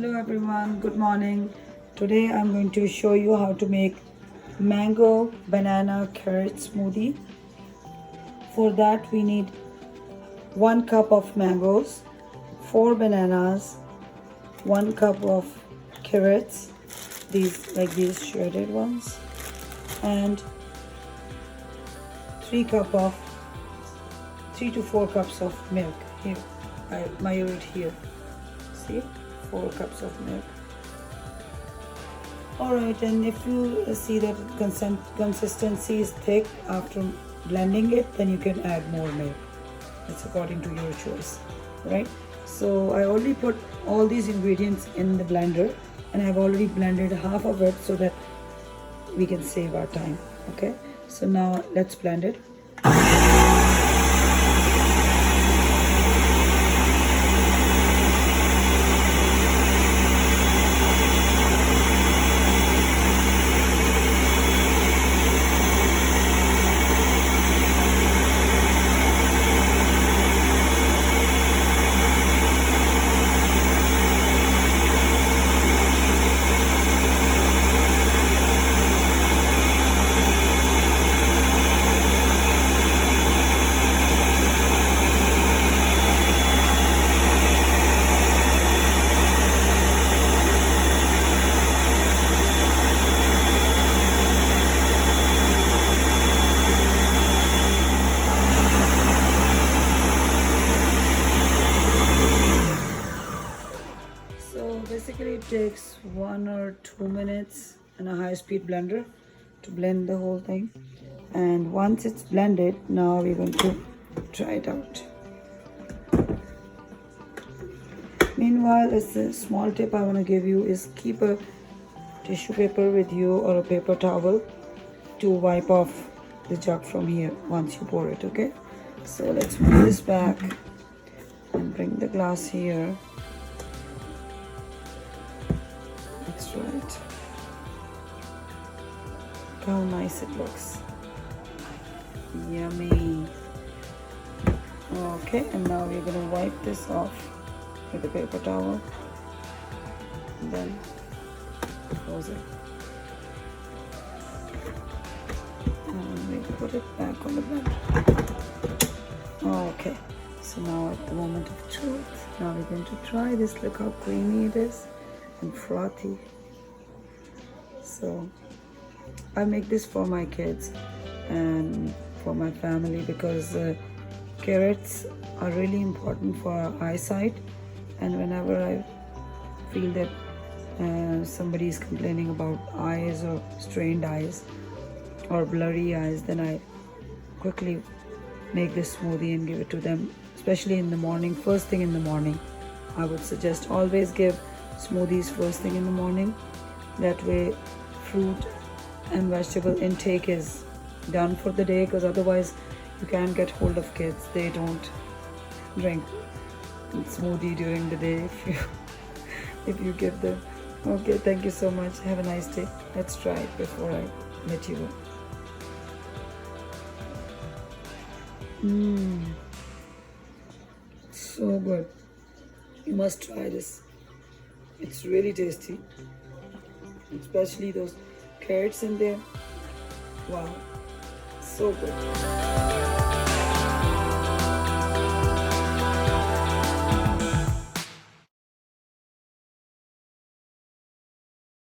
Hello everyone, good morning. Today I'm going to show you how to make mango banana carrot smoothie. For that we need 1 cup of mangoes, 4 bananas, 1 cup of carrots, these shredded ones, and 3 to 4 cups of milk. Here, I measure it here. See, 4 cups of milk. Alright, and if you see that consistency is thick after blending it, then you can add more milk. It's according to your choice, right? So I already put all these ingredients in the blender, and I've already blended half of it so that we can save our time. Okay, so now let's blend it. Basically it takes 1 or 2 minutes in a high-speed blender to blend the whole thing, and once it's blended, now we're going to try it out. Meanwhile, as a small tip I want to give you is keep a tissue paper with you or a paper towel to wipe off the jug from here once you pour it. Okay, so let's move this back and bring the glass here. That's right. Look how nice it looks. Yummy. Okay, and now we're going to wipe this off with a paper towel and then close it. And we put it back on the blender. Okay, so now at the moment of truth, now we're going to try this. Look how creamy it is and frothy. So I make this for my kids and for my family because carrots are really important for our eyesight, and whenever I feel that somebody is complaining about eyes or strained eyes or blurry eyes, then I quickly make this smoothie and give it to them, especially in the morning. First thing in the morning, I would suggest always give smoothies first thing in the morning. That way fruit and vegetable intake is done for the day, because otherwise you can't get hold of kids. They don't drink smoothie during the day if you give them. Okay, thank you so much. Have a nice day. Let's try it before I let you go. So good. You must try this. It's really tasty, especially those carrots in there. Wow, so good.